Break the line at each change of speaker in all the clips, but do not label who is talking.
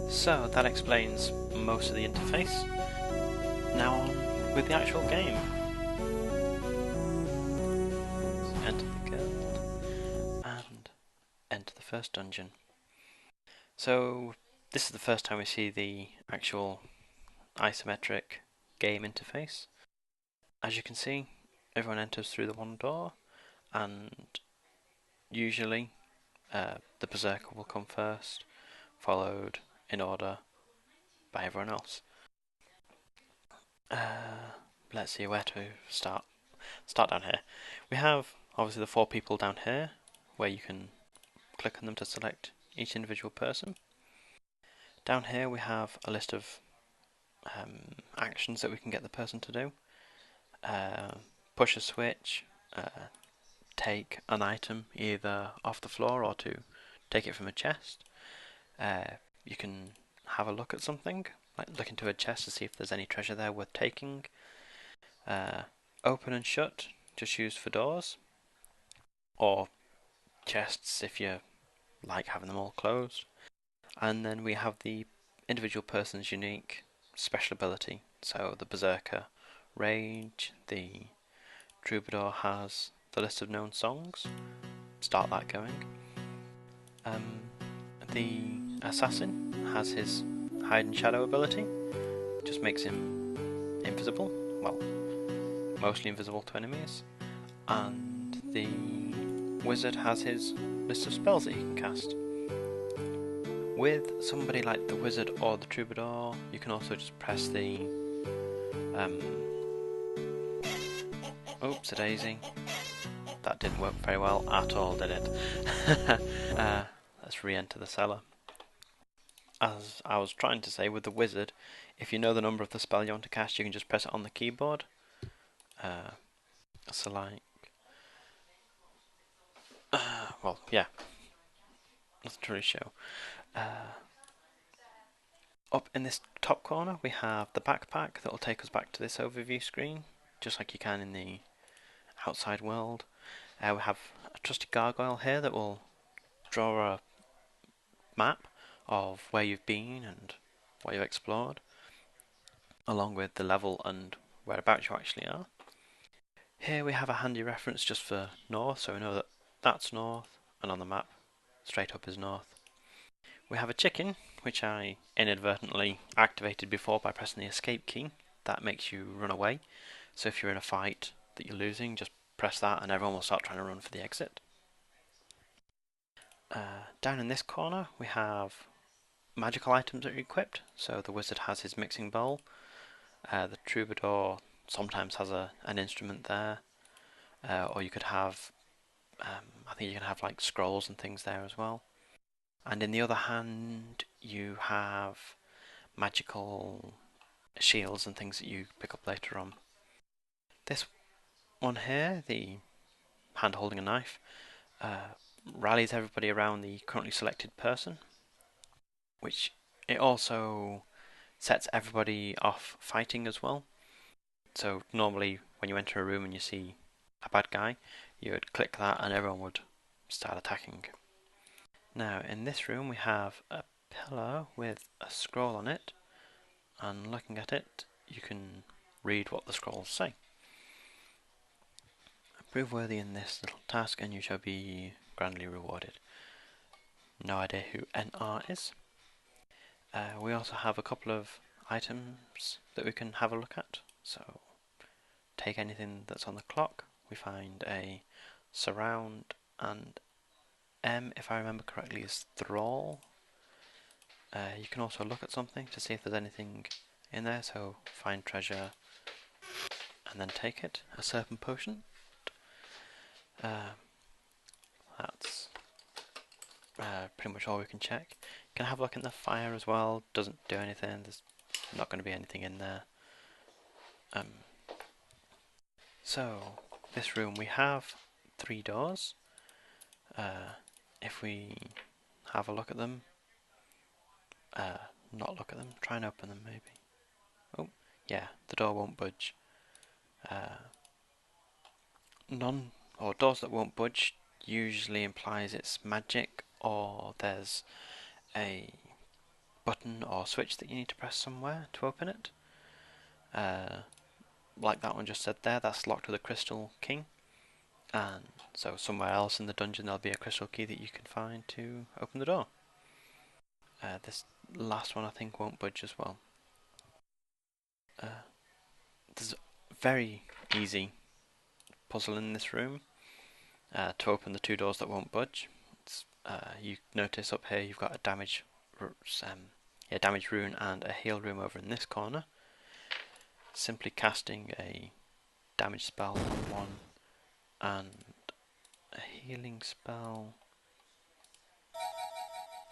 So that explains most of the interface. Now on with the actual game. Enter the guild and enter the first dungeon. So this is the first time we see the actual isometric game interface. As you can see, everyone enters through the one door, and usually the Berserker will come first, followed in order by everyone else. Let's see where to start. Start down here. We have obviously the 4 people down here, where you can click on them to select each individual person. Down here we have a list of actions that we can get the person to do. Push a switch, take an item either off the floor or to take it from a chest. You can have a look at something, like look into a chest to see if there's any treasure there worth taking. Open and shut, just used for doors, or chests if you like having them all closed. And then we have the individual person's unique special ability. So the Berserker Rage, the Troubadour has the list of known songs. Start that going. The Assassin has his Hide and Shadow ability. Just makes him invisible. Well, mostly invisible to enemies. And the Wizard has his list of spells that he can cast. With somebody like the Wizard or the Troubadour, you can also just press the oops a daisy. That didn't work very well at all, did it? Let's re-enter the cellar. As I was trying to say, with the Wizard, if you know the number of the spell you want to cast, you can just press it on the keyboard. So like, well, yeah, nothing to really show. Up in this top corner, we have the backpack that will take us back to this overview screen, just like you can in the outside world. We have a trusty gargoyle here that will draw a map of where you've been and what you've explored, along with the level and whereabouts you actually are. Here we have a handy reference just for north, so we know that that's north, and on the map, straight up is north. We have a chicken, which I inadvertently activated before by pressing the escape key. That makes you run away, so if you're in a fight that you're losing, just press that and everyone will start trying to run for the exit. Down in this corner we have magical items that are equipped. So the Wizard has his mixing bowl, the Troubadour sometimes has an instrument there, or you could have, I think you can have like scrolls and things there as well. And in the other hand you have magical shields and things that you pick up later on. This one here, the hand holding a knife, rallies everybody around the currently selected person, which it also sets everybody off fighting as well. So normally when you enter a room and you see a bad guy, you would click that and everyone would start attacking. Now in this room we have a pillar with a scroll on it, and looking at it you can read what the scrolls say. Prove worthy in this little task and you shall be grandly rewarded. No idea who NR is. We also have a couple of items that we can have a look at. So take anything that's on the clock. We find a surround, and M, if I remember correctly, is thrall. You can also look at something to see if there's anything in there, so find treasure and then take it. A serpent potion. That's pretty much all we can check. You can have a look in the fire as well. Doesn't do anything. There's not going to be anything in there. So this room we have 3 doors. If we have a look at them, not look at them, try and open them maybe. Oh, yeah, the door won't budge. Doors that won't budge usually implies it's magic or there's a button or switch that you need to press somewhere to open it. Like that one just said there, that's locked with a crystal key. And so somewhere else in the dungeon there'll be a crystal key that you can find to open the door. This last one I think won't budge as well. There's a very easy puzzle in this room to open the two doors that won't budge. You notice up here you've got a damage rune and a heal room over in this corner. Simply casting a damage spell on one and a healing spell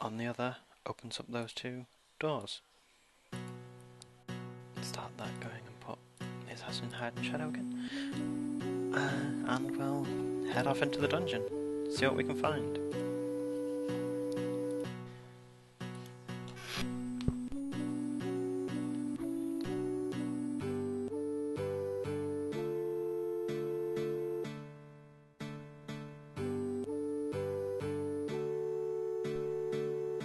on the other opens up those two doors. Start that going and put the assassin hide and shadow again. And we'll head off into the dungeon, see what we can find.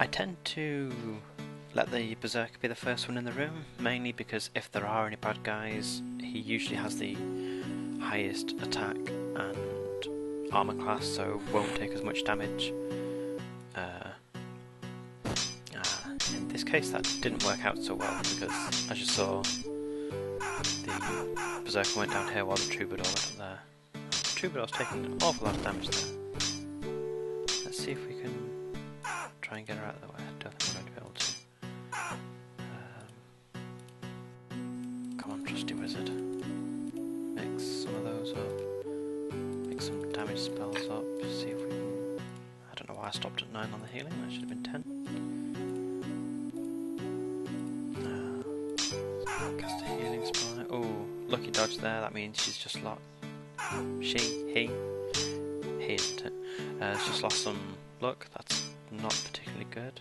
I tend to let the Berserker be the first one in the room, mainly because if there are any bad guys, he usually has the highest attack and armor class, so won't take as much damage. In this case that didn't work out so well, because as you saw, the Berserker went down here while the Troubadour went up there. The Troubadour's taking an awful lot of damage there. Let's see if we can try and get her out of the way. I don't think we're going to be able to. Come on, trusty wizard. Mix some of those up. Mix some damage spells up. See if we can. I don't know why I stopped at 9 on the healing. That should have been 10. Cast a healing spell. Oh, lucky dodge there. That means she's just lost. He isn't it? She's just lost some luck. That's not particularly good.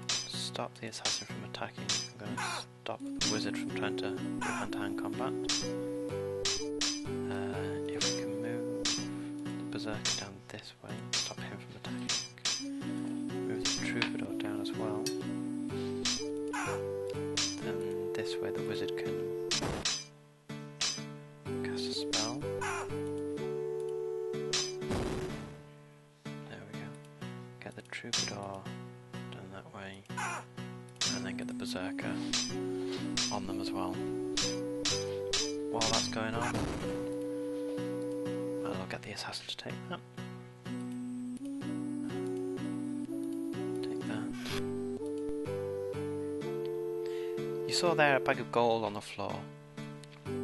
Stop the assassin from attacking. I'm going to stop the wizard from trying to do hand-to-hand combat. If we can move the Berserker down this way, stop him from attacking. Move the Troubadour down as well. Then this way the wizard can cast a spell. Get the Troubadour down that way, and then get the Berserker on them as well. While that's going on, I'll get the assassin to take that. Take that. You saw there a bag of gold on the floor.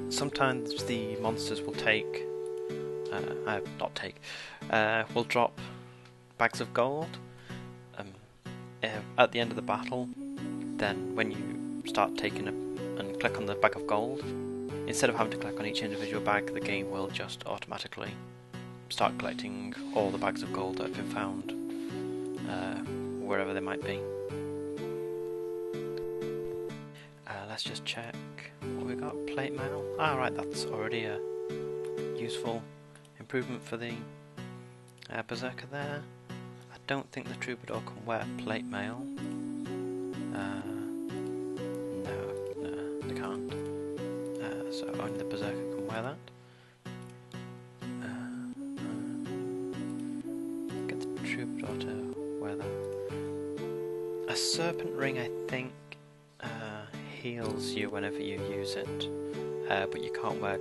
Sometimes the monsters will take, will drop bags of gold at the end of the battle. Then when you start taking and click on the bag of gold, instead of having to click on each individual bag, the game will just automatically start collecting all the bags of gold that have been found wherever they might be. Let's just check what we got. Plate mail. Right, that's already a useful improvement for the Berserker there. I don't think the Troubadour can wear plate mail. No, they can't. So only the Berserker can wear that. Get the Troubadour to wear that. A serpent ring, I think, heals you whenever you use it, but you can't wear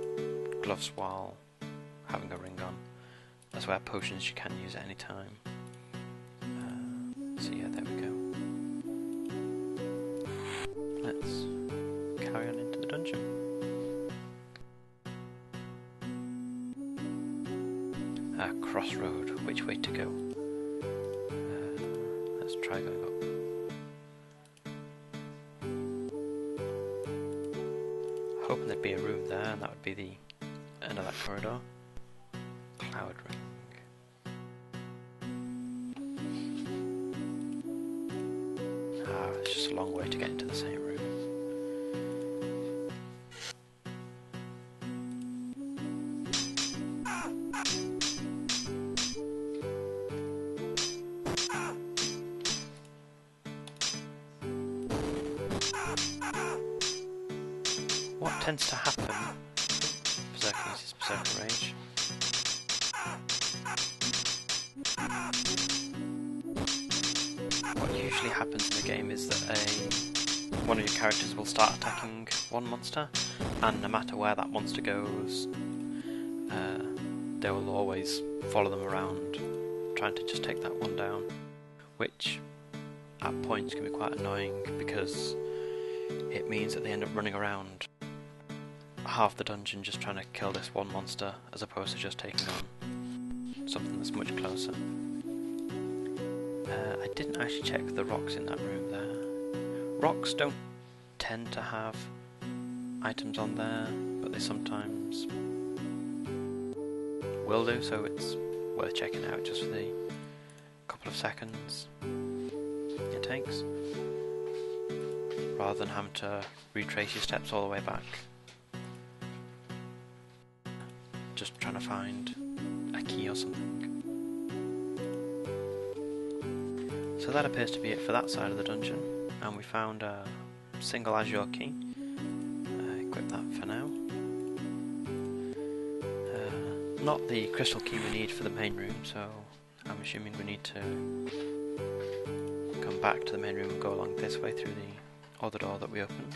gloves while having a ring on. As where potions you can use at any time. So yeah, there we go. Let's carry on into the dungeon. Crossroad, which way to go? Let's try going up. Hoping there'd be a room there, and that would be the end of that corridor. Cloud ring. It's just a long way to get into the same room. what tends to happen... Berserker uses Berserker Rage. What usually happens in the game is that one of your characters will start attacking one monster, and no matter where that monster goes, they will always follow them around, trying to just take that one down, which at points can be quite annoying because it means that they end up running around half the dungeon just trying to kill this one monster as opposed to just taking on something that's much closer. I didn't actually check the rocks in that room there. Rocks don't tend to have items on there, but they sometimes will do, so it's worth checking out just for the couple of seconds it takes, rather than having to retrace your steps all the way back, just trying to find a key or something. So that appears to be it for that side of the dungeon, and we found a single azure key. Equip that for now. Not the crystal key we need for the main room, so I'm assuming we need to come back to the main room and go along this way through the other door that we opened.